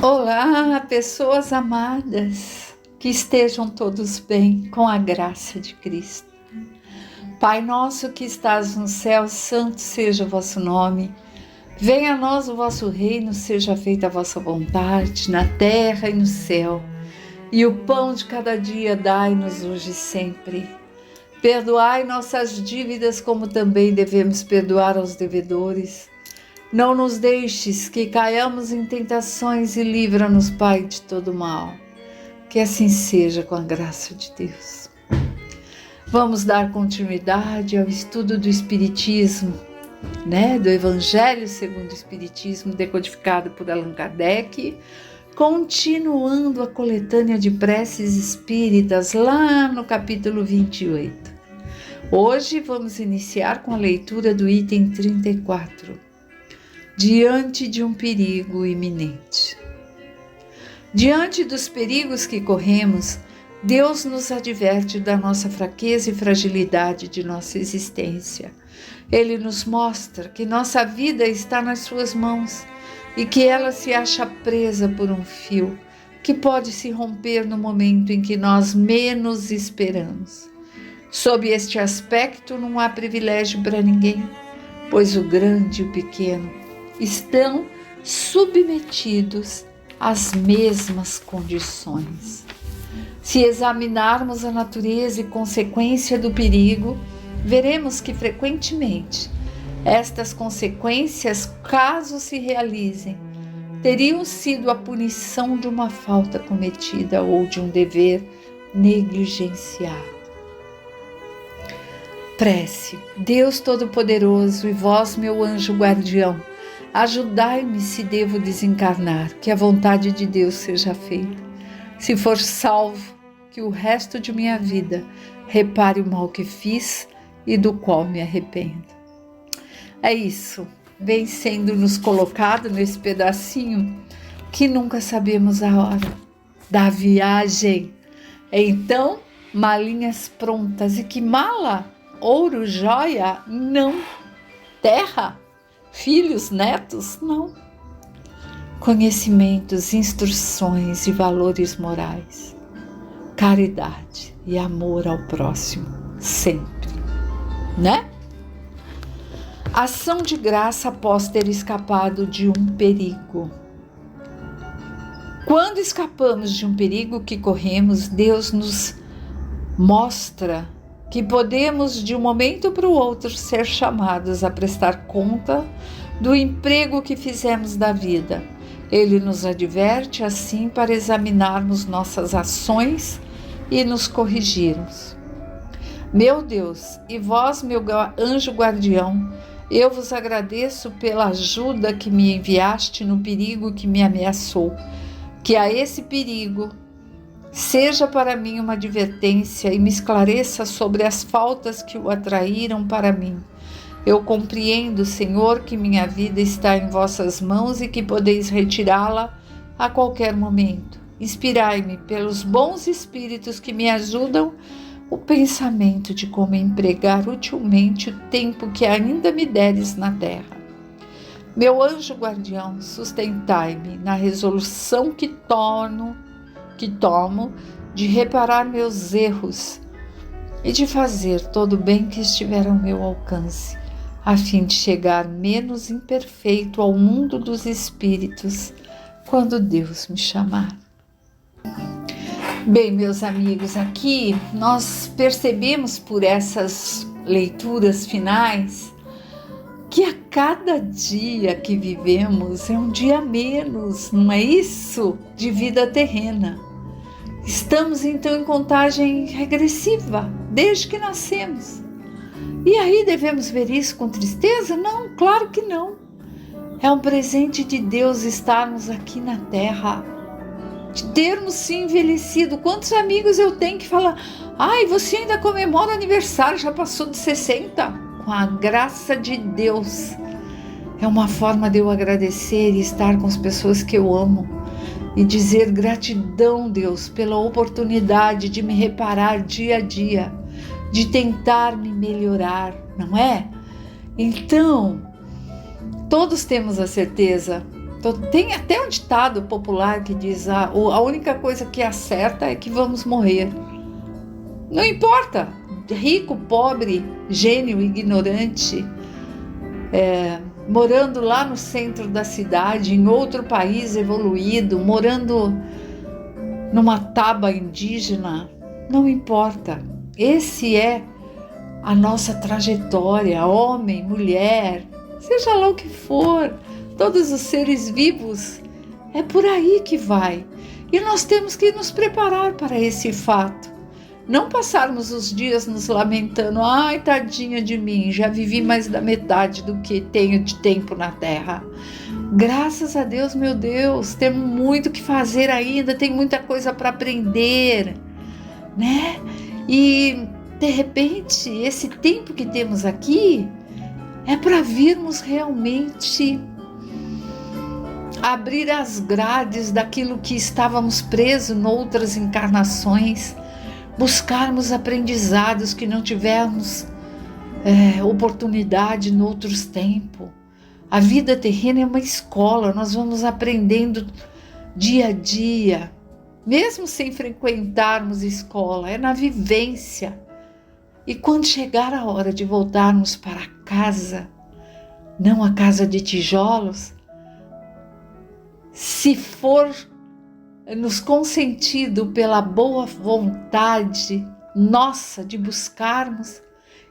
Olá, pessoas amadas, que estejam todos bem com a graça de Cristo. Pai nosso que estás no céu, santo seja o vosso nome. Venha a nós o vosso reino, seja feita a vossa vontade, na terra e no céu. E o pão de cada dia dai-nos hoje e sempre. Perdoai nossas dívidas, como também devemos perdoar aos devedores. Não nos deixes que caiamos em tentações e livra-nos, Pai, de todo mal. Que assim seja com a graça de Deus. Vamos dar continuidade ao estudo do Espiritismo, do Evangelho segundo o Espiritismo, decodificado por Allan Kardec, continuando a coletânea de preces espíritas lá no capítulo 28. Hoje vamos iniciar com a leitura do item 34. Diante de um perigo iminente. Diante dos perigos que corremos, Deus nos adverte da nossa fraqueza e fragilidade de nossa existência. Ele nos mostra que nossa vida está nas suas mãos e que ela se acha presa por um fio que pode se romper no momento em que nós menos esperamos. Sob este aspecto, não há privilégio para ninguém, pois o grande e o pequeno estão submetidos às mesmas condições. Se examinarmos a natureza e consequência do perigo, veremos que frequentemente estas consequências, caso se realizem, teriam sido a punição de uma falta cometida ou de um dever negligenciado. Prece. Deus Todo-Poderoso e vós, meu anjo guardião, ajudai-me se devo desencarnar, que a vontade de Deus seja feita. Se for salvo, que o resto de minha vida repare o mal que fiz e do qual me arrependo. É isso, vem sendo nos colocado nesse pedacinho que nunca sabemos a hora da viagem. Então, malinhas prontas. E que mala? Ouro, joia? Não. Terra? Filhos, netos? Não. Conhecimentos, instruções e valores morais. Caridade e amor ao próximo, sempre. Ação de graça após ter escapado de um perigo. Quando escapamos de um perigo que corremos, Deus nos mostra que podemos de um momento para o outro ser chamados a prestar conta do emprego que fizemos da vida. Ele nos adverte assim para examinarmos nossas ações e nos corrigirmos. Meu Deus, e vós, meu anjo guardião, eu vos agradeço pela ajuda que me enviaste no perigo que me ameaçou, que a esse perigo seja para mim uma advertência e me esclareça sobre as faltas que o atraíram para mim. Eu compreendo, Senhor, que minha vida está em vossas mãos e que podeis retirá-la a qualquer momento. Inspirai-me pelos bons espíritos que me ajudam o pensamento de como empregar utilmente o tempo que ainda me deres na terra. Meu anjo guardião, sustentai-me na resolução que tomo de reparar meus erros e de fazer todo o bem que estiver ao meu alcance, a fim de chegar menos imperfeito ao mundo dos espíritos quando Deus me chamar. Bem, meus amigos, aqui nós percebemos por essas leituras finais que a cada dia que vivemos é um dia menos, não é isso? De vida terrena. Estamos então em contagem regressiva, desde que nascemos. E aí devemos ver isso com tristeza? Não, claro que não. É um presente de Deus estarmos aqui na Terra, de termos se envelhecido. Quantos amigos eu tenho que falam: ai, você ainda comemora aniversário, já passou de 60? Com a graça de Deus. É uma forma de eu agradecer e estar com as pessoas que eu amo e dizer gratidão, Deus, pela oportunidade de me reparar dia a dia, de tentar me melhorar, não é? Então, todos temos a certeza Tem até um ditado popular que diz: a única coisa que acerta é que vamos morrer. Não importa, rico, pobre, gênio, ignorante, morando lá no centro da cidade, em outro país evoluído, morando numa taba indígena, não importa. Esse é a nossa trajetória, homem, mulher, seja lá o que for, todos os seres vivos, é por aí que vai. E nós temos que nos preparar para esse fato. Não passarmos os dias nos lamentando: ai, tadinha de mim, já vivi mais da metade do que tenho de tempo na Terra. Graças a Deus, meu Deus, temos muito que fazer ainda, tem muita coisa para aprender, né? E, de repente, esse tempo que temos aqui é para virmos realmente abrir as grades daquilo que estávamos presos em outras encarnações, buscarmos aprendizados que não tivemos oportunidade em outros tempos. A vida terrena é uma escola, nós vamos aprendendo dia a dia, mesmo sem frequentarmos escola, é na vivência. E quando chegar a hora de voltarmos para casa, não a casa de tijolos, se for nos consentido pela boa vontade nossa de buscarmos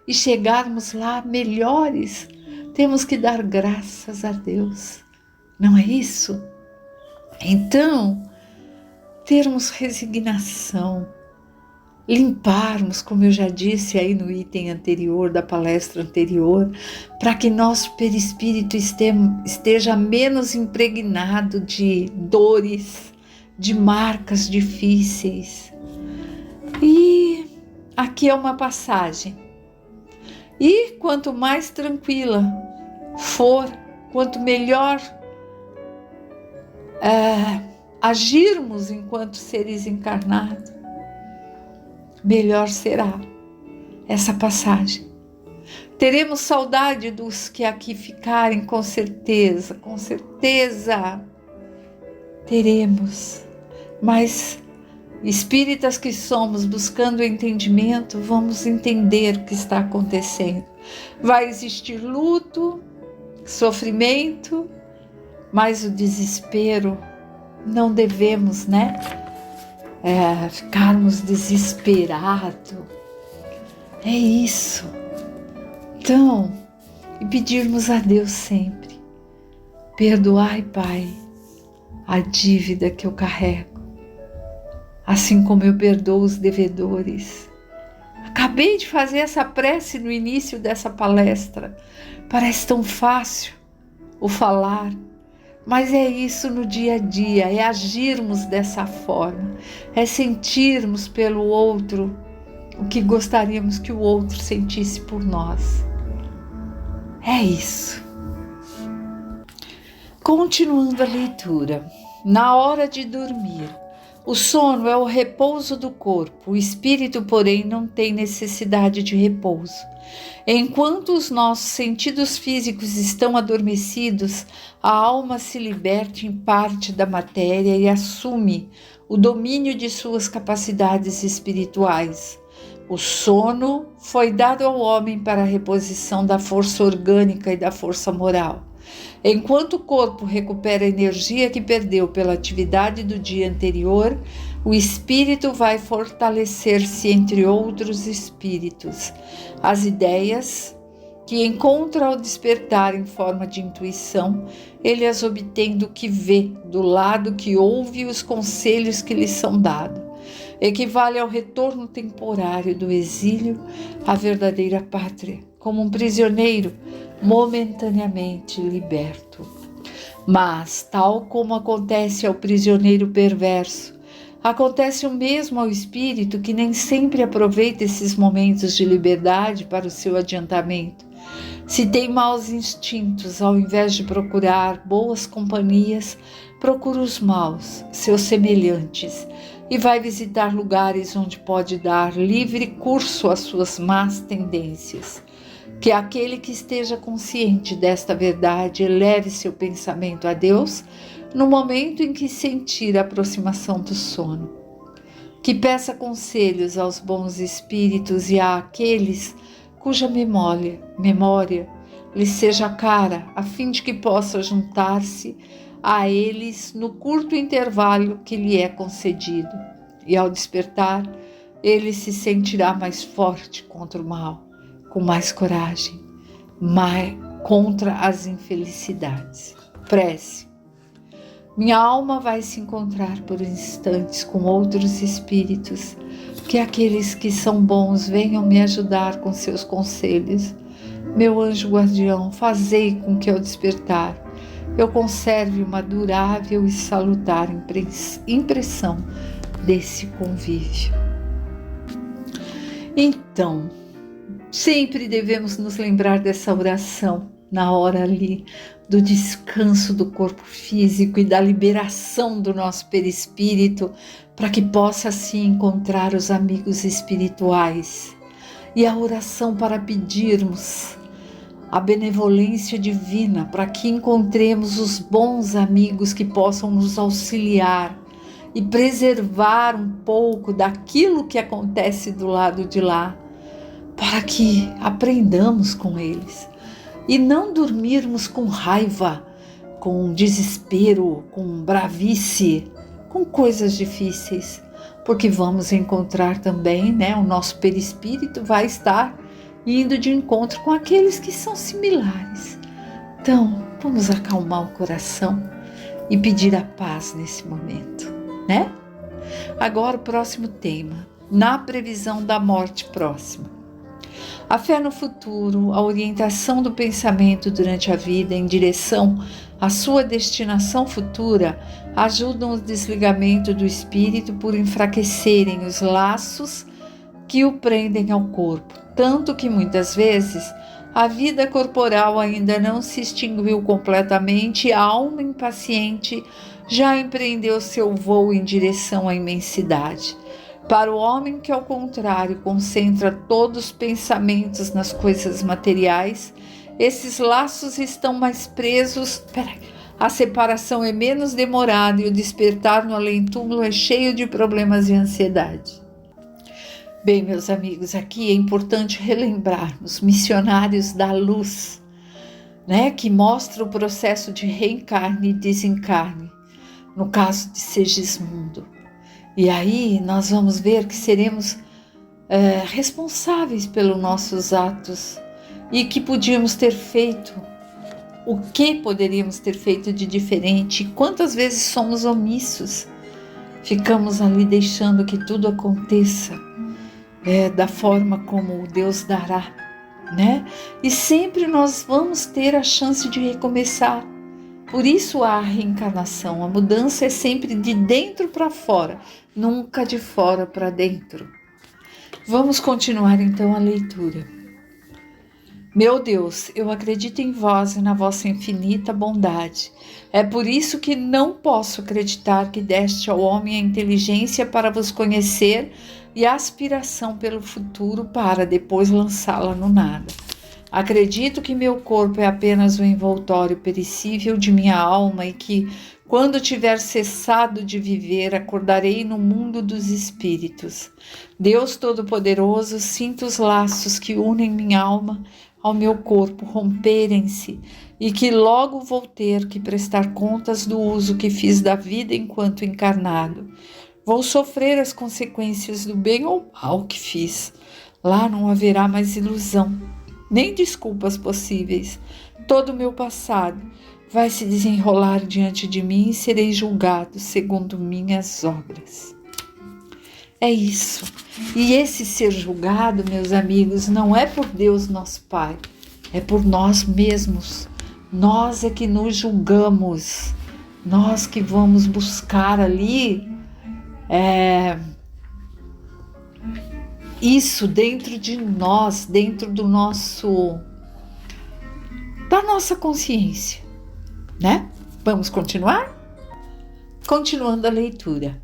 e chegarmos lá melhores, temos que dar graças a Deus, não é isso? Então, termos resignação, limparmos, como eu já disse aí no item anterior, da palestra anterior, para que nosso perispírito esteja menos impregnado de dores, de marcas difíceis. E aqui é uma passagem. E quanto mais tranquila for, quanto melhor agirmos enquanto seres encarnados, melhor será essa passagem. Teremos saudade dos que aqui ficarem, com certeza teremos, mas espíritas que somos, buscando o entendimento, vamos entender o que está acontecendo. Vai existir luto, sofrimento, mas o desespero, não devemos, ficarmos desesperados. É isso. Então, e pedirmos a Deus sempre: perdoai, Pai, a dívida que eu carrego, assim como eu perdoo os devedores. Acabei de fazer essa prece no início dessa palestra. Parece tão fácil o falar, mas é isso no dia a dia, é agirmos dessa forma, é sentirmos pelo outro o que gostaríamos que o outro sentisse por nós. É isso. Continuando a leitura. Na hora de dormir, o sono é o repouso do corpo, o espírito, porém, não tem necessidade de repouso. Enquanto os nossos sentidos físicos estão adormecidos, a alma se liberta em parte da matéria e assume o domínio de suas capacidades espirituais. O sono foi dado ao homem para a reposição da força orgânica e da força moral. Enquanto o corpo recupera a energia que perdeu pela atividade do dia anterior, o espírito vai fortalecer-se entre outros espíritos. As ideias que encontra ao despertar em forma de intuição, ele as obtém do que vê, do lado que ouve e os conselhos que lhe são dados. Equivale ao retorno temporário do exílio à verdadeira pátria, como um prisioneiro momentaneamente liberto. Mas, tal como acontece ao prisioneiro perverso, acontece o mesmo ao espírito que nem sempre aproveita esses momentos de liberdade para o seu adiantamento. Se tem maus instintos, ao invés de procurar boas companhias, procura os maus, seus semelhantes, e vai visitar lugares onde pode dar livre curso às suas más tendências. Que aquele que esteja consciente desta verdade eleve seu pensamento a Deus no momento em que sentir a aproximação do sono. Que peça conselhos aos bons espíritos e àqueles cuja memória lhe seja cara, a fim de que possa juntar-se a eles no curto intervalo que lhe é concedido. E ao despertar, ele se sentirá mais forte contra o mal, com mais coragem, contra as infelicidades. Prece. Minha alma vai se encontrar por instantes com outros espíritos, que aqueles que são bons venham me ajudar com seus conselhos. Meu anjo guardião, fazei com que ao despertar eu conserve uma durável e salutar impressão desse convívio. Então, sempre devemos nos lembrar dessa oração na hora ali do descanso do corpo físico e da liberação do nosso perispírito, para que possa assim encontrar os amigos espirituais. E a oração para pedirmos a benevolência divina, para que encontremos os bons amigos que possam nos auxiliar e preservar um pouco daquilo que acontece do lado de lá, para que aprendamos com eles e não dormirmos com raiva, com desespero, com bravice, com coisas difíceis, porque vamos encontrar também, o nosso perispírito vai estar indo de encontro com aqueles que são similares. Então, vamos acalmar o coração e pedir a paz nesse momento, Agora o próximo tema, na previsão da morte próxima. A fé no futuro, a orientação do pensamento durante a vida em direção à sua destinação futura ajudam o desligamento do espírito por enfraquecerem os laços que o prendem ao corpo, tanto que muitas vezes a vida corporal ainda não se extinguiu completamente e a alma impaciente já empreendeu seu voo em direção à imensidade. Para o homem que, ao contrário, concentra todos os pensamentos nas coisas materiais, esses laços estão mais presos. A separação é menos demorada e o despertar no além-túmulo é cheio de problemas e ansiedade. Bem, meus amigos, aqui é importante relembrarmos missionários da luz, que mostra o processo de reencarne e desencarne, no caso de Segismundo. E aí nós vamos ver que seremos responsáveis pelos nossos atos e que podíamos ter feito, o que poderíamos ter feito de diferente, quantas vezes somos omissos, ficamos ali deixando que tudo aconteça da forma como Deus dará, E sempre nós vamos ter a chance de recomeçar. Por isso há a reencarnação, a mudança é sempre de dentro para fora, nunca de fora para dentro. Vamos continuar então a leitura. Meu Deus, eu acredito em vós e na vossa infinita bondade. É por isso que não posso acreditar que deste ao homem a inteligência para vos conhecer e a aspiração pelo futuro para depois lançá-la no nada. Acredito que meu corpo é apenas o envoltório perecível de minha alma e que, quando tiver cessado de viver, acordarei no mundo dos espíritos. Deus Todo-Poderoso, sinto os laços que unem minha alma ao meu corpo romperem-se e que logo vou ter que prestar contas do uso que fiz da vida enquanto encarnado. Vou sofrer as consequências do bem ou mal que fiz. Lá não haverá mais ilusão, nem desculpas possíveis. Todo o meu passado vai se desenrolar diante de mim e serei julgado segundo minhas obras. É isso. E esse ser julgado, meus amigos, não é por Deus nosso Pai, é por nós mesmos. Nós é que nos julgamos, nós que vamos buscar ali isso dentro de nós, dentro da nossa consciência, Vamos continuar? Continuando a leitura.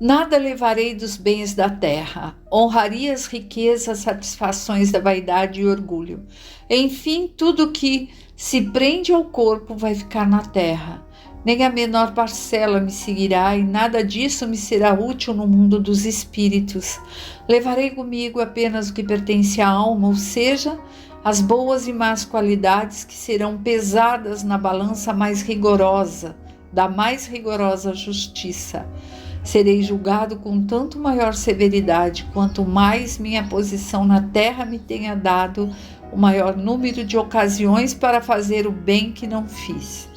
Nada levarei dos bens da terra. Honraria as riquezas, satisfações da vaidade e orgulho. Enfim, tudo que se prende ao corpo vai ficar na terra. Nem a menor parcela me seguirá, e nada disso me será útil no mundo dos espíritos. Levarei comigo apenas o que pertence à alma, ou seja, as boas e más qualidades que serão pesadas na balança mais rigorosa, da mais rigorosa justiça. Serei julgado com tanto maior severidade, quanto mais minha posição na terra me tenha dado o maior número de ocasiões para fazer o bem que não fiz.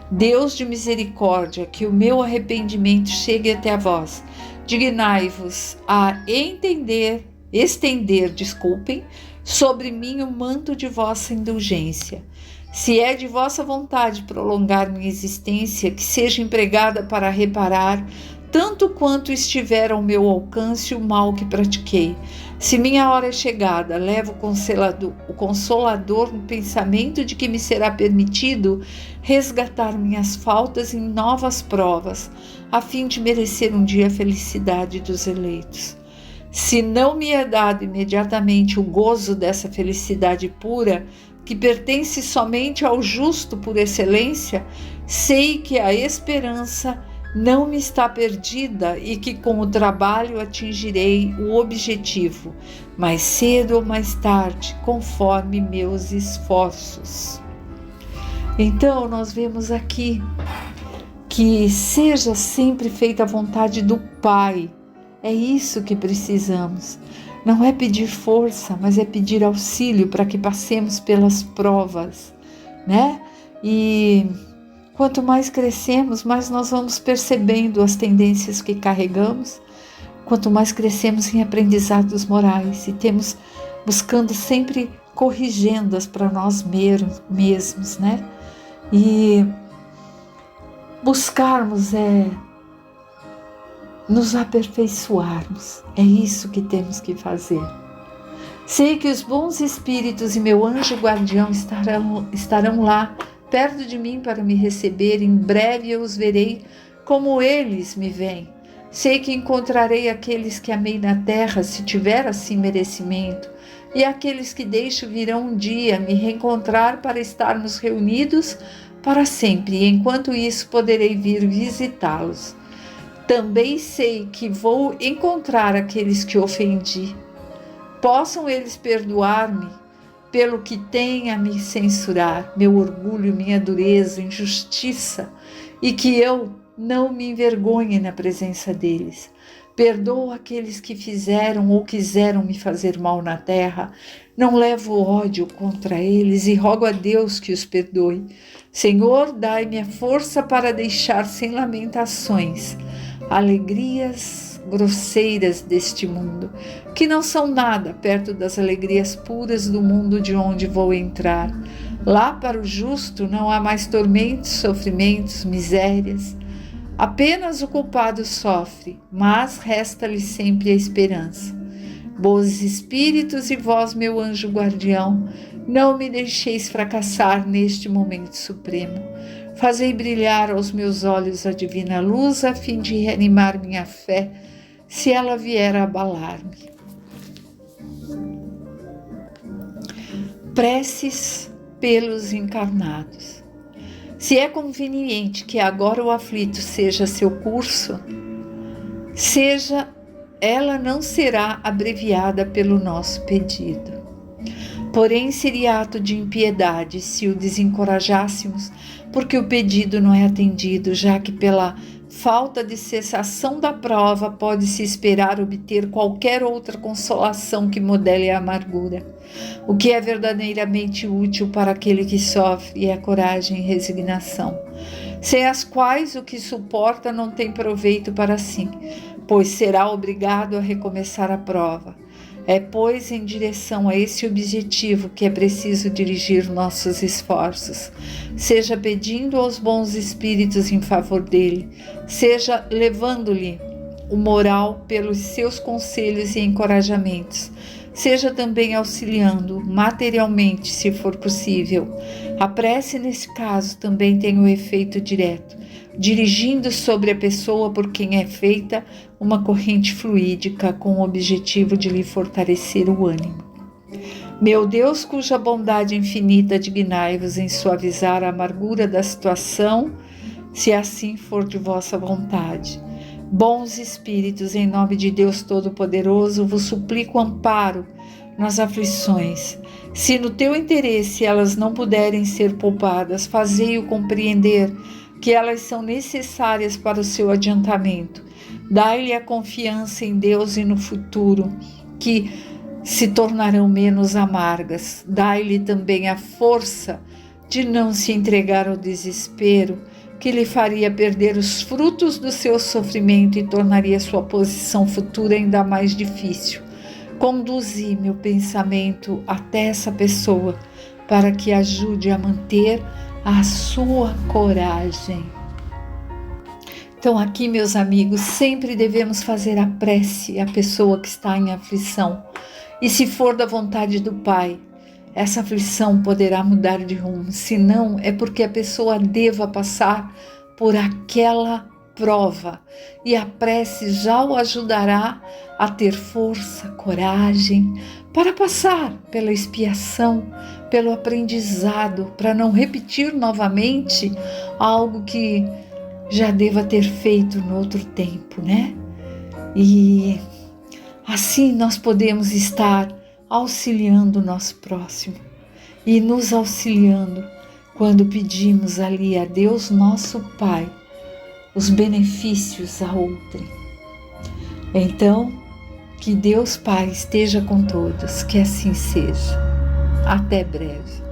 Deus de misericórdia, que o meu arrependimento chegue até vós. Dignai-vos a estender, sobre mim o manto de vossa indulgência. Se é de vossa vontade prolongar minha existência, que seja empregada para reparar, tanto quanto estiver ao meu alcance, o mal que pratiquei. Se minha hora é chegada, levo o Consolador no pensamento de que me será permitido resgatar minhas faltas em novas provas, a fim de merecer um dia a felicidade dos eleitos. Se não me é dado imediatamente o gozo dessa felicidade pura, que pertence somente ao justo por excelência, sei que a esperança não me está perdida e que com o trabalho atingirei o objetivo, mais cedo ou mais tarde, conforme meus esforços. Então, nós vemos aqui que seja sempre feita a vontade do Pai. É isso que precisamos. Não é pedir força, mas é pedir auxílio para que passemos pelas provas, né? E quanto mais crescemos, mais nós vamos percebendo as tendências que carregamos. Quanto mais crescemos em aprendizados morais e temos buscando sempre corrigendo-as para nós mesmos, né? E buscarmos nos aperfeiçoarmos. É isso que temos que fazer. Sei que os bons espíritos e meu anjo guardião estarão lá, perto de mim para me receber. Em breve eu os verei como eles me veem. Sei que encontrarei aqueles que amei na terra, se tiver assim merecimento, e aqueles que deixo virão um dia me reencontrar para estarmos reunidos para sempre, e enquanto isso poderei vir visitá-los. Também sei que vou encontrar aqueles que ofendi. Possam eles perdoar-me pelo que têm a me censurar, meu orgulho, minha dureza, injustiça, e que eu não me envergonhe na presença deles. Perdoo aqueles que fizeram ou quiseram me fazer mal na terra. Não levo ódio contra eles e rogo a Deus que os perdoe. Senhor, dai-me a força para deixar sem lamentações alegrias grosseiras deste mundo, que não são nada perto das alegrias puras do mundo de onde vou entrar. Lá para o justo não há mais tormentos, sofrimentos, misérias. Apenas o culpado sofre, mas resta-lhe sempre a esperança. Bons espíritos e vós, meu anjo guardião, não me deixeis fracassar neste momento supremo. Fazei brilhar aos meus olhos a divina luz, a fim de reanimar minha fé, se ela vier a abalar-me. Preces pelos encarnados. Se é conveniente que agora o aflito seja seu curso, ela não será abreviada pelo nosso pedido. Porém, seria ato de impiedade se o desencorajássemos, porque o pedido não é atendido, já que pela falta de cessação da prova pode-se esperar obter qualquer outra consolação que modele a amargura. O que é verdadeiramente útil para aquele que sofre é a coragem e resignação, sem as quais o que suporta não tem proveito para si, pois será obrigado a recomeçar a prova. É, pois, em direção a esse objetivo que é preciso dirigir nossos esforços, seja pedindo aos bons espíritos em favor dele, seja levando-lhe o moral pelos seus conselhos e encorajamentos, seja também auxiliando materialmente, se for possível. A prece, nesse caso, também tem o efeito direto, dirigindo sobre a pessoa por quem é feita uma corrente fluídica com o objetivo de lhe fortalecer o ânimo. Meu Deus, cuja bondade infinita dignai-vos em suavizar a amargura da situação, se assim for de vossa vontade. Bons espíritos, em nome de Deus Todo-Poderoso, vos suplico amparo nas aflições. Se no teu interesse elas não puderem ser poupadas, fazei-o compreender que elas são necessárias para o seu adiantamento. Dai-lhe a confiança em Deus e no futuro, que se tornarão menos amargas. Dai-lhe também a força de não se entregar ao desespero, que lhe faria perder os frutos do seu sofrimento e tornaria sua posição futura ainda mais difícil. Conduzi meu pensamento até essa pessoa, para que ajude a manter a sua coragem. Então aqui, meus amigos, sempre devemos fazer a prece à pessoa que está em aflição. E se for da vontade do Pai, essa aflição poderá mudar de rumo. Se não, é porque a pessoa deva passar por aquela prova. E a prece já o ajudará a ter força, coragem, para passar pela expiação, pelo aprendizado, para não repetir novamente algo que já deva ter feito no outro tempo, né? E assim nós podemos estar auxiliando o nosso próximo e nos auxiliando quando pedimos ali a Deus nosso Pai os benefícios a outrem. Então, que Deus Pai esteja com todos, que assim seja. Até breve.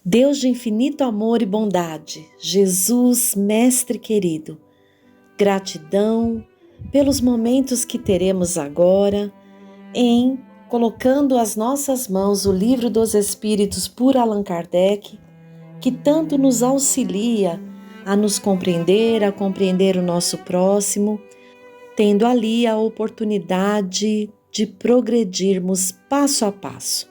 Deus de infinito amor e bondade, Jesus, Mestre querido, gratidão pelos momentos que teremos agora em colocando às nossas mãos o Livro dos Espíritos por Allan Kardec, que tanto nos auxilia a nos compreender, a compreender o nosso próximo, tendo ali a oportunidade de progredirmos passo a passo.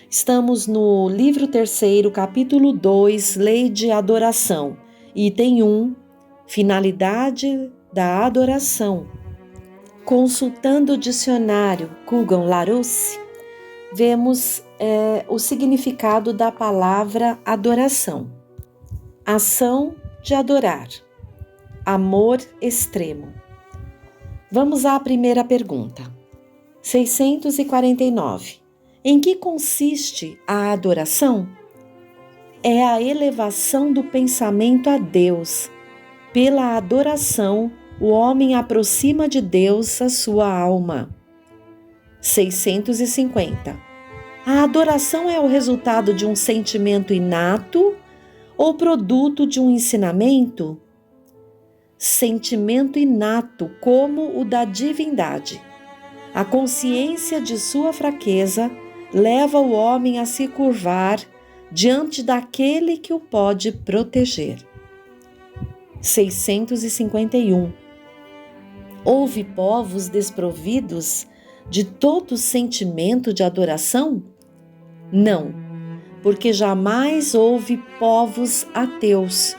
Estamos no livro 3º, capítulo 2, Lei de Adoração, item 1, Finalidade da Adoração. Consultando o dicionário Coogan-Larousse, vemos o significado da palavra adoração. Ação de adorar, amor extremo. Vamos à primeira pergunta. 649. Em que consiste a adoração? É a elevação do pensamento a Deus. Pela adoração, o homem aproxima de Deus a sua alma. 650. A adoração é o resultado de um sentimento inato ou produto de um ensinamento? Sentimento inato, como o da divindade. A consciência de sua fraqueza leva o homem a se curvar diante daquele que o pode proteger. 651. Houve povos desprovidos de todo sentimento de adoração? Não, porque jamais houve povos ateus.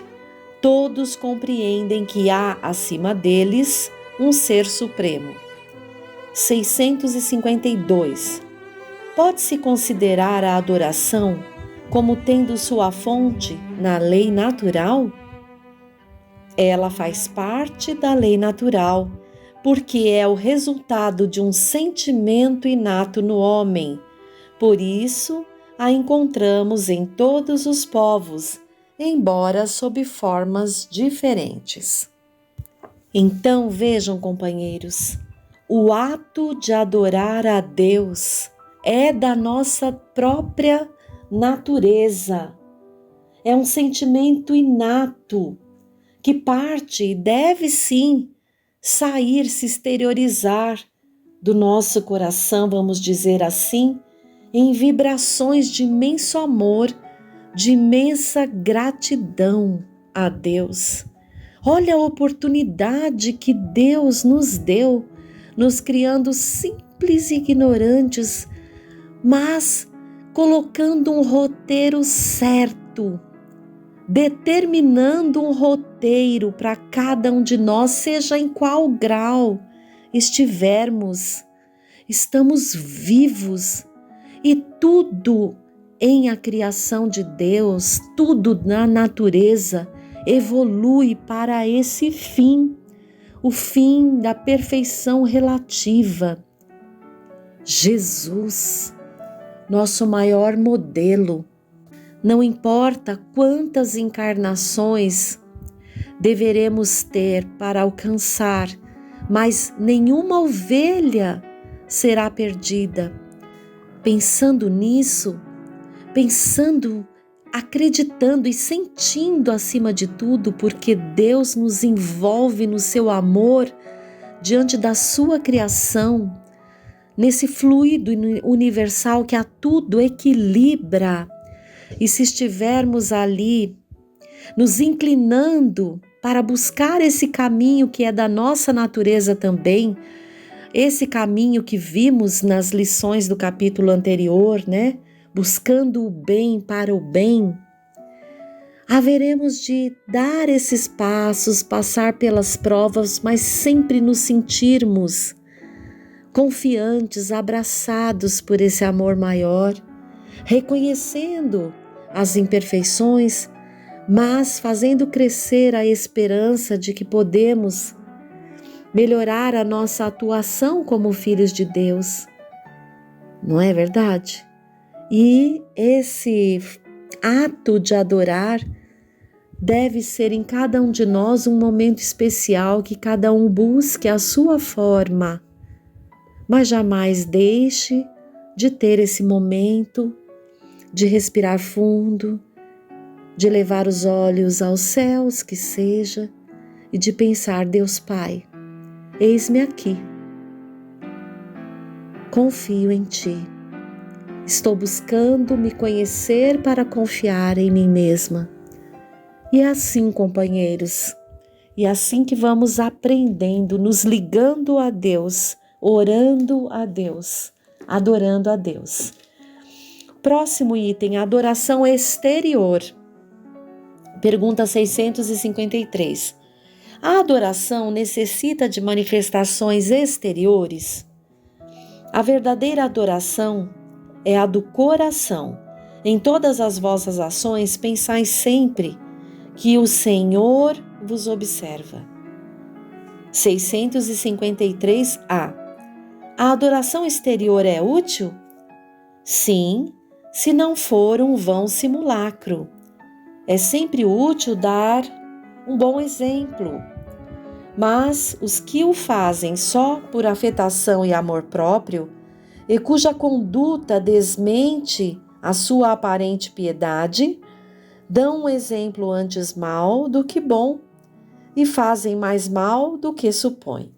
Todos compreendem que há acima deles um ser supremo. 652. Pode-se considerar a adoração como tendo sua fonte na lei natural? Ela faz parte da lei natural, porque é o resultado de um sentimento inato no homem. Por isso, a encontramos em todos os povos, embora sob formas diferentes. Então, vejam, companheiros, o ato de adorar a Deus é da nossa própria natureza. É um sentimento inato que parte e deve sim sair, se exteriorizar do nosso coração, vamos dizer assim, em vibrações de imenso amor, de imensa gratidão a Deus. Olha a oportunidade que Deus nos deu, nos criando simples e ignorantes, mas colocando um roteiro certo, determinando um roteiro para cada um de nós, seja em qual grau estivermos. Estamos vivos e tudo em a criação de Deus, tudo na natureza evolui para esse fim, o fim da perfeição relativa. Jesus, nosso maior modelo. Não importa quantas encarnações deveremos ter para alcançar, mas nenhuma ovelha será perdida. Pensando nisso, acreditando e sentindo acima de tudo, porque Deus nos envolve no seu amor diante da sua criação, nesse fluido universal que a tudo equilibra. E se estivermos ali, nos inclinando para buscar esse caminho que é da nossa natureza também, esse caminho que vimos nas lições do capítulo anterior, né? Buscando o bem para o bem, haveremos de dar esses passos, passar pelas provas, mas sempre nos sentirmos confiantes, abraçados por esse amor maior, reconhecendo as imperfeições, mas fazendo crescer a esperança de que podemos melhorar a nossa atuação como filhos de Deus. Não é verdade? E esse ato de adorar deve ser em cada um de nós um momento especial que cada um busque a sua forma, mas jamais deixe de ter esse momento de respirar fundo, de levar os olhos aos céus, que seja, e de pensar: Deus Pai, eis-me aqui, confio em Ti, estou buscando me conhecer para confiar em mim mesma. E é assim, companheiros, e é assim que vamos aprendendo, nos ligando a Deus, orando a Deus, adorando a Deus. Próximo item, adoração exterior. Pergunta 653. A adoração necessita de manifestações exteriores? A verdadeira adoração é a do coração. Em todas as vossas ações, pensai sempre que o Senhor vos observa. 653A. A adoração exterior é útil? Sim, se não for um vão simulacro. É sempre útil dar um bom exemplo. Mas os que o fazem só por afetação e amor próprio, e cuja conduta desmente a sua aparente piedade, dão um exemplo antes mal do que bom e fazem mais mal do que supõem.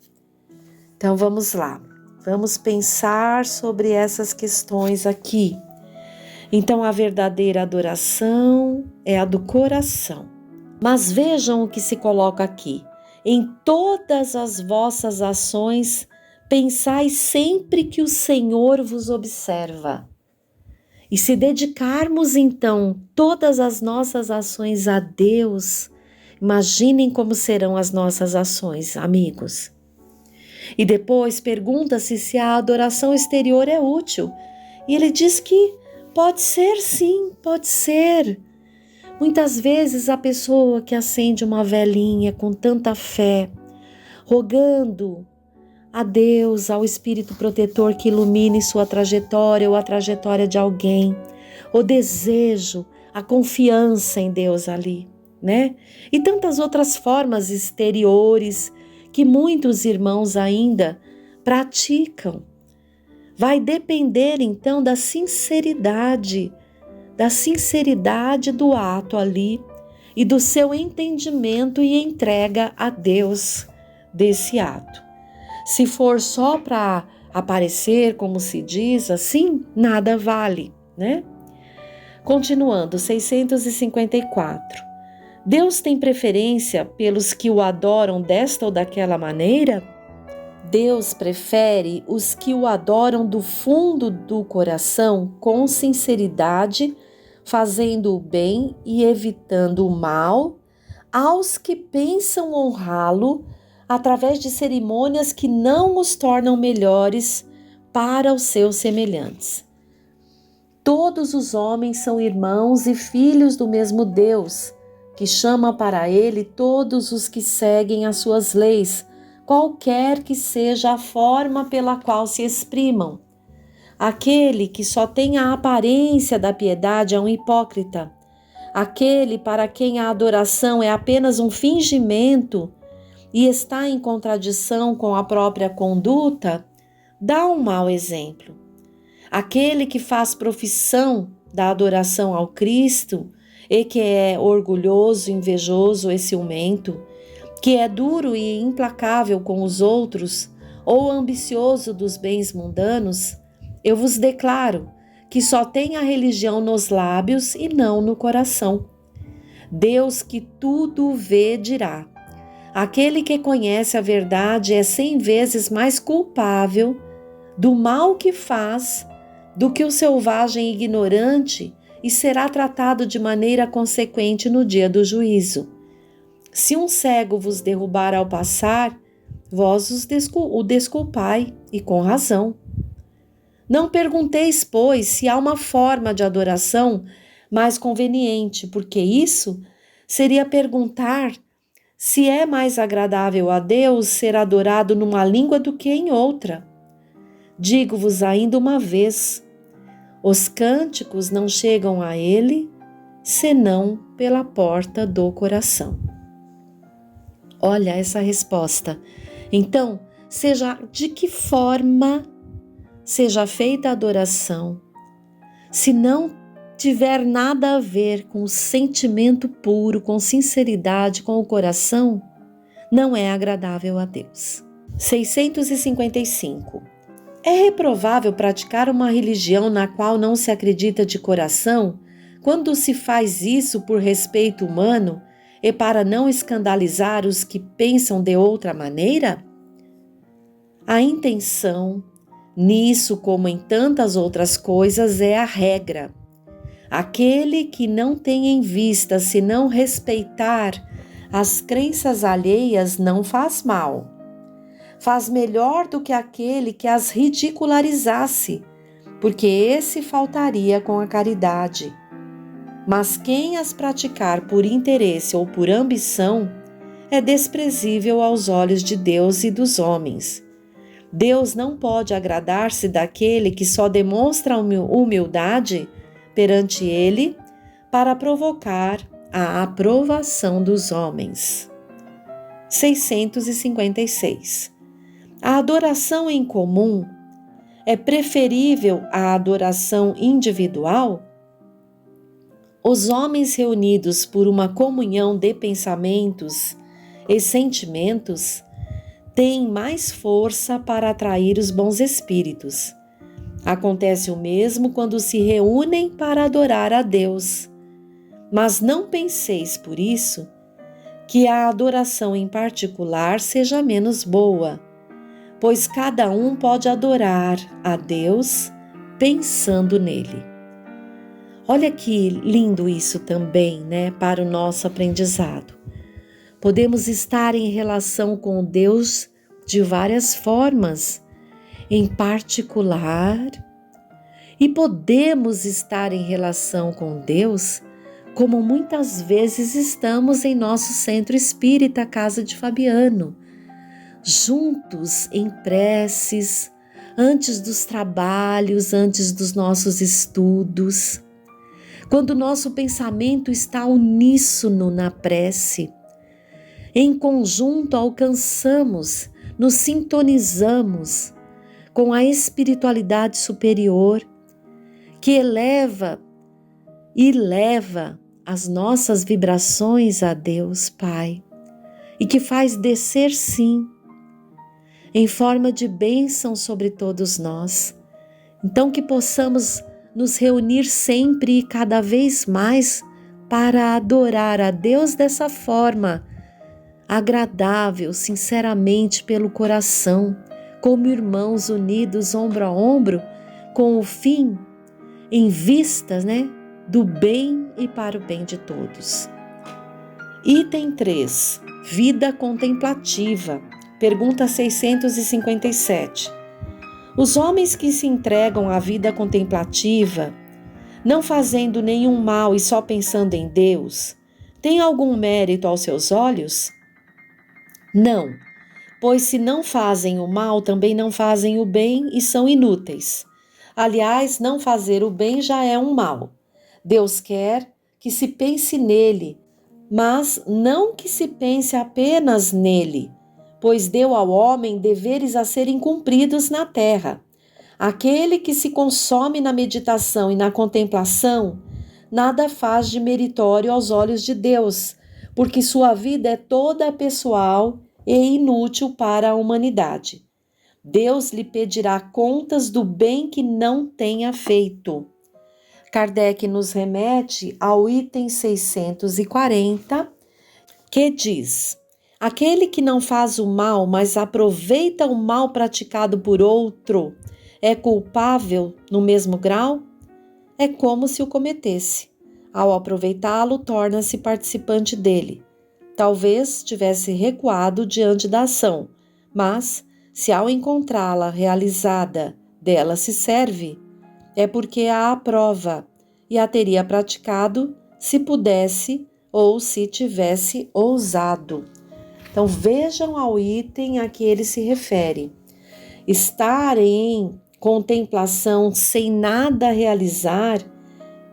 Então vamos lá, vamos pensar sobre essas questões aqui. Então a verdadeira adoração é a do coração. Mas vejam o que se coloca aqui. Em todas as vossas ações, pensai sempre que o Senhor vos observa. E se dedicarmos então todas as nossas ações a Deus, imaginem como serão as nossas ações, amigos. E depois pergunta-se se a adoração exterior é útil. E ele diz que pode ser, sim, pode ser. Muitas vezes a pessoa que acende uma velinha com tanta fé, rogando a Deus, ao Espírito protetor que ilumine sua trajetória ou a trajetória de alguém, o desejo, a confiança em Deus ali, né? E tantas outras formas exteriores que muitos irmãos ainda praticam. Vai depender então da sinceridade do ato ali e do seu entendimento e entrega a Deus desse ato. Se for só para aparecer, como se diz assim, nada vale, né? Continuando, 654. Deus tem preferência pelos que o adoram desta ou daquela maneira? Deus prefere os que o adoram do fundo do coração, com sinceridade, fazendo o bem e evitando o mal, aos que pensam honrá-lo através de cerimônias que não os tornam melhores para os seus semelhantes. Todos os homens são irmãos e filhos do mesmo Deus, que chama para ele todos os que seguem as suas leis, qualquer que seja a forma pela qual se exprimam. Aquele que só tem a aparência da piedade é um hipócrita. Aquele para quem a adoração é apenas um fingimento e está em contradição com a própria conduta, dá um mau exemplo. Aquele que faz profissão da adoração ao Cristo e que é orgulhoso, invejoso e ciumento, que é duro e implacável com os outros ou ambicioso dos bens mundanos, eu vos declaro que só tem a religião nos lábios e não no coração. Deus que tudo vê dirá: aquele que conhece a verdade é 100 vezes mais culpável do mal que faz do que o selvagem ignorante e será tratado de maneira consequente no dia do juízo. Se um cego vos derrubar ao passar, vós o desculpai, e com razão. Não pergunteis, pois, se há uma forma de adoração mais conveniente, porque isso seria perguntar se é mais agradável a Deus ser adorado numa língua do que em outra. Digo-vos ainda uma vez: os cânticos não chegam a ele, senão pela porta do coração. Olha essa resposta. Então, seja de que forma seja feita a adoração, se não tiver nada a ver com o sentimento puro, com sinceridade, com o coração, não é agradável a Deus. 655. É reprovável praticar uma religião na qual não se acredita de coração, quando se faz isso por respeito humano e para não escandalizar os que pensam de outra maneira? A intenção, nisso como em tantas outras coisas, é a regra. Aquele que não tem em vista senão respeitar as crenças alheias não faz mal. Faz melhor do que aquele que as ridicularizasse, porque esse faltaria com a caridade. Mas quem as praticar por interesse ou por ambição é desprezível aos olhos de Deus e dos homens. Deus não pode agradar-se daquele que só demonstra humildade perante ele para provocar a aprovação dos homens. 656. A adoração em comum é preferível à adoração individual? Os homens reunidos por uma comunhão de pensamentos e sentimentos têm mais força para atrair os bons espíritos. Acontece o mesmo quando se reúnem para adorar a Deus. Mas não penseis por isso que a adoração em particular seja menos boa, pois cada um pode adorar a Deus pensando nele. Olha que lindo isso também, né, para o nosso aprendizado. Podemos estar em relação com Deus de várias formas, em particular, e podemos estar em relação com Deus como muitas vezes estamos em nosso centro espírita, Casa de Fabiano, juntos em preces, antes dos trabalhos, antes dos nossos estudos. Quando o nosso pensamento está uníssono na prece, em conjunto alcançamos, nos sintonizamos com a espiritualidade superior que eleva e leva as nossas vibrações a Deus Pai e que faz descer sim em forma de bênção sobre todos nós. Então que possamos nos reunir sempre e cada vez mais para adorar a Deus dessa forma, agradável, sinceramente pelo coração, como irmãos unidos ombro a ombro, com o fim em vistas, do bem e para o bem de todos. Item 3. Vida contemplativa. Pergunta 657. Os homens que se entregam à vida contemplativa, não fazendo nenhum mal e só pensando em Deus, têm algum mérito aos seus olhos? Não, pois se não fazem o mal, também não fazem o bem e são inúteis. Aliás, não fazer o bem já é um mal. Deus quer que se pense nele, mas não que se pense apenas nele, pois deu ao homem deveres a serem cumpridos na terra. Aquele que se consome na meditação e na contemplação, nada faz de meritório aos olhos de Deus, porque sua vida é toda pessoal e inútil para a humanidade. Deus lhe pedirá contas do bem que não tenha feito. Kardec nos remete ao item 640, que diz: aquele que não faz o mal, mas aproveita o mal praticado por outro, é culpável no mesmo grau? É como se o cometesse. Ao aproveitá-lo, torna-se participante dele. Talvez tivesse recuado diante da ação, mas, se ao encontrá-la realizada, dela se serve, é porque a aprova e a teria praticado se pudesse ou se tivesse ousado. Então vejam ao item a que ele se refere. Estar em contemplação sem nada realizar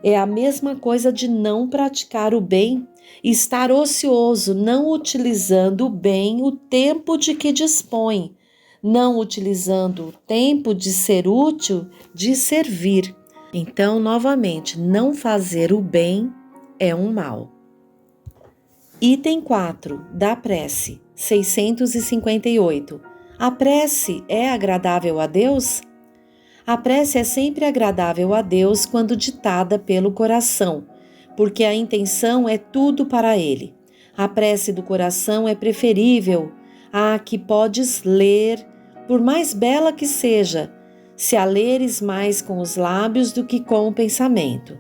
é a mesma coisa de não praticar o bem e estar ocioso, não utilizando bem o tempo de que dispõe, não utilizando o tempo de ser útil, de servir. Então, novamente, não fazer o bem é um mal. Item 4, da prece, 658. A prece é agradável a Deus? A prece é sempre agradável a Deus quando ditada pelo coração, porque a intenção é tudo para Ele. A prece do coração é preferível à que podes ler, por mais bela que seja, se a leres mais com os lábios do que com o pensamento.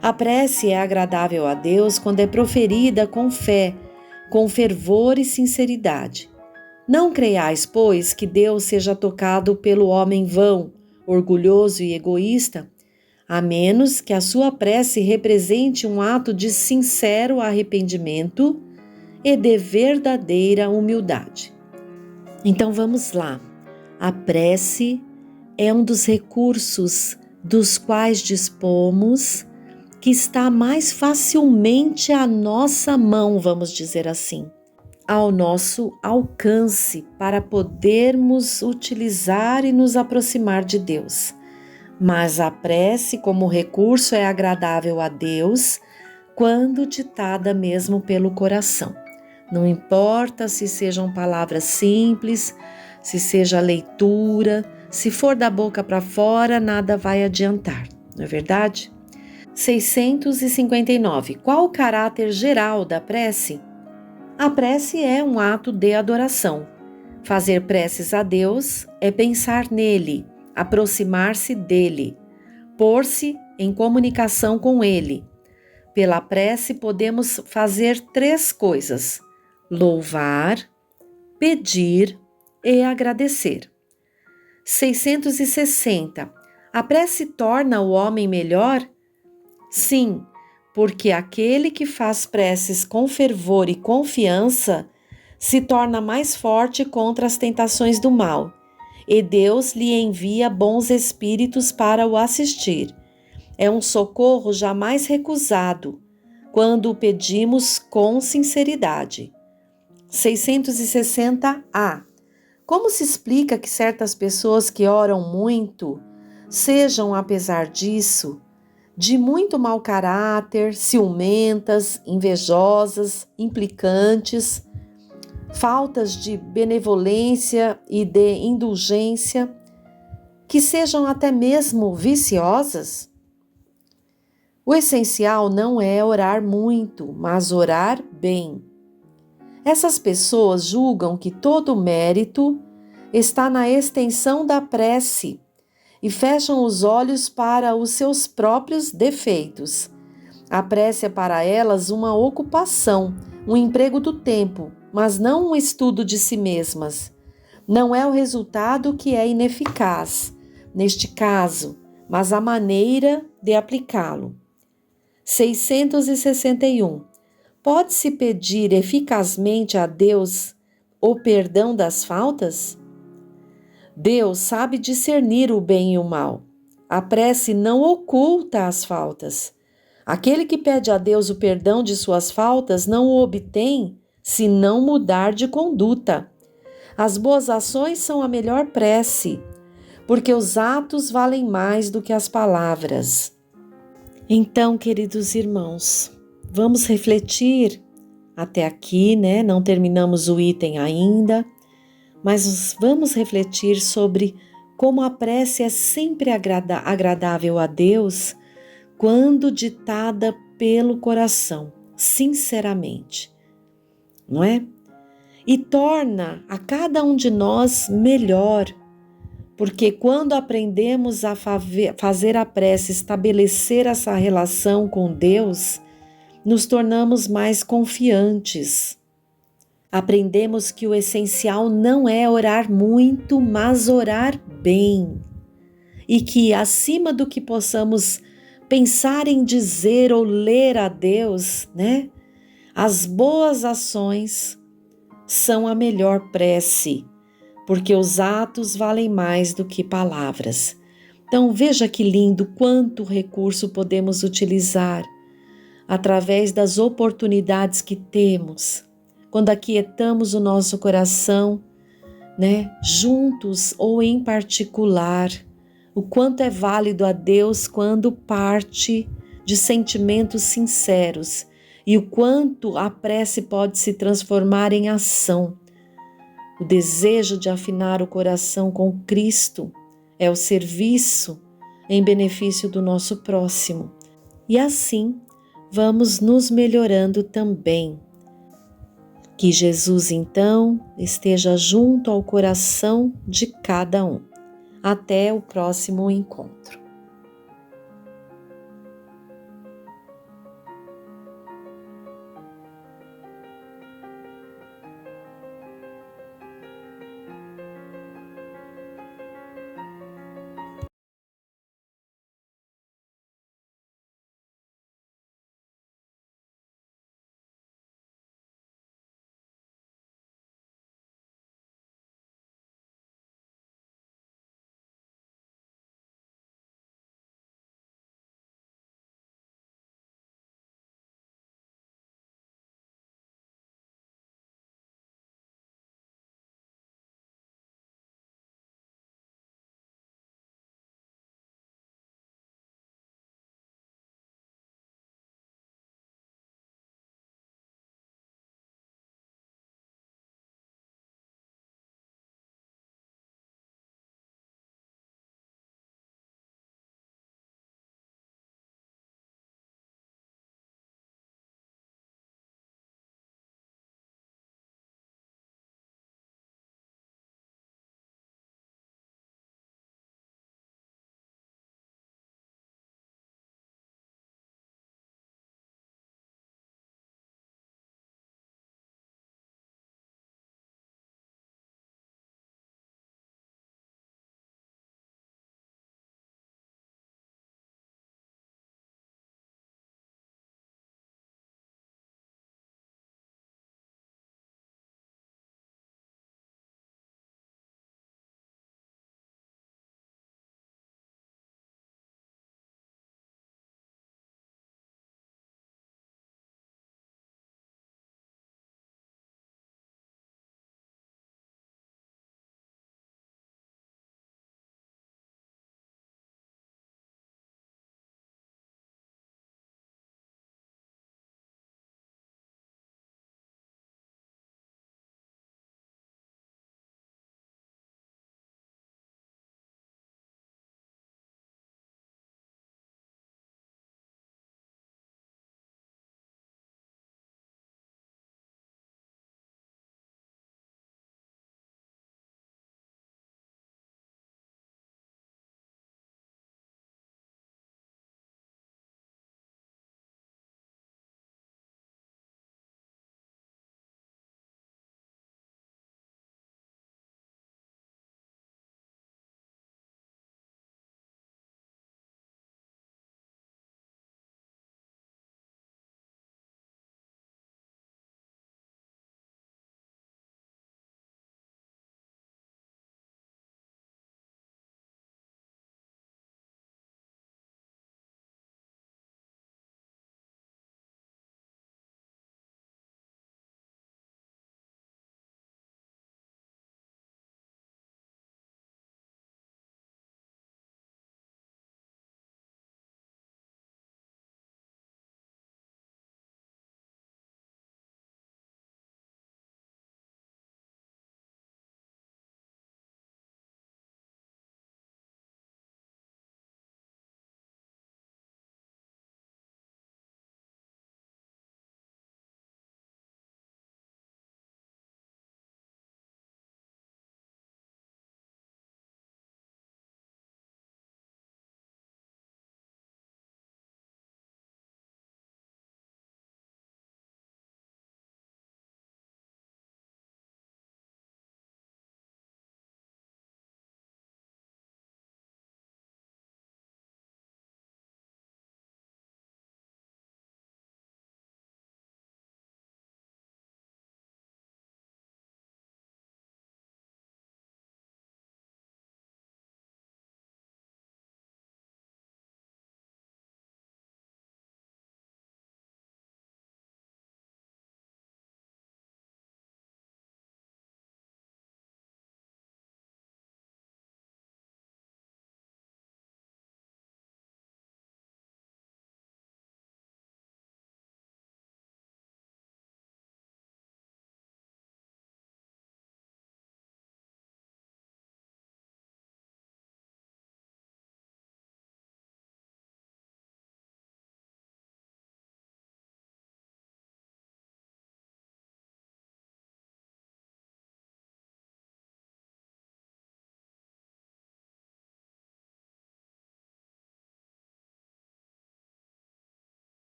A prece é agradável a Deus quando é proferida com fé, com fervor e sinceridade. Não creiais, pois, que Deus seja tocado pelo homem vão, orgulhoso e egoísta, a menos que a sua prece represente um ato de sincero arrependimento e de verdadeira humildade. Então vamos lá. A prece é um dos recursos dos quais dispomos, que está mais facilmente à nossa mão, vamos dizer assim, ao nosso alcance, para podermos utilizar e nos aproximar de Deus. Mas a prece, como recurso, é agradável a Deus quando ditada mesmo pelo coração. Não importa se sejam palavras simples, se seja leitura, se for da boca para fora, nada vai adiantar, não é verdade? 659. Qual o caráter geral da prece? A prece é um ato de adoração. Fazer preces a Deus é pensar nele, aproximar-se dele, pôr-se em comunicação com ele. Pela prece podemos fazer 3 coisas: louvar, pedir e agradecer. 660. A prece torna o homem melhor? Sim, porque aquele que faz preces com fervor e confiança se torna mais forte contra as tentações do mal, e Deus lhe envia bons espíritos para o assistir. É um socorro jamais recusado, quando o pedimos com sinceridade. 660A. Como se explica que certas pessoas que oram muito sejam, apesar disso, de muito mau caráter, ciumentas, invejosas, implicantes, faltas de benevolência e de indulgência, que sejam até mesmo viciosas? O essencial não é orar muito, mas orar bem. Essas pessoas julgam que todo o mérito está na extensão da prece e fecham os olhos para os seus próprios defeitos. A prece é para elas uma ocupação, um emprego do tempo, mas não um estudo de si mesmas. Não é o resultado que é ineficaz, neste caso, mas a maneira de aplicá-lo. 661. Pode-se pedir eficazmente a Deus o perdão das faltas? Deus sabe discernir o bem e o mal. A prece não oculta as faltas. Aquele que pede a Deus o perdão de suas faltas não o obtém se não mudar de conduta. As boas ações são a melhor prece, porque os atos valem mais do que as palavras. Então, queridos irmãos, vamos refletir até aqui, né? Não terminamos o item ainda, mas vamos refletir sobre como a prece é sempre agradável a Deus quando ditada pelo coração, sinceramente, não é? E torna a cada um de nós melhor, porque quando aprendemos a fazer a prece, estabelecer essa relação com Deus, nos tornamos mais confiantes. Aprendemos que o essencial não é orar muito, mas orar bem. E que acima do que possamos pensar em dizer ou ler a Deus, né? As boas ações são a melhor prece, porque os atos valem mais do que palavras. Então veja que lindo quanto recurso podemos utilizar através das oportunidades que temos, quando aquietamos o nosso coração, né, juntos ou em particular, o quanto é válido a Deus quando parte de sentimentos sinceros e o quanto a prece pode se transformar em ação. O desejo de afinar o coração com Cristo é o serviço em benefício do nosso próximo. E assim vamos nos melhorando também. Que Jesus, então, esteja junto ao coração de cada um. Até o próximo encontro.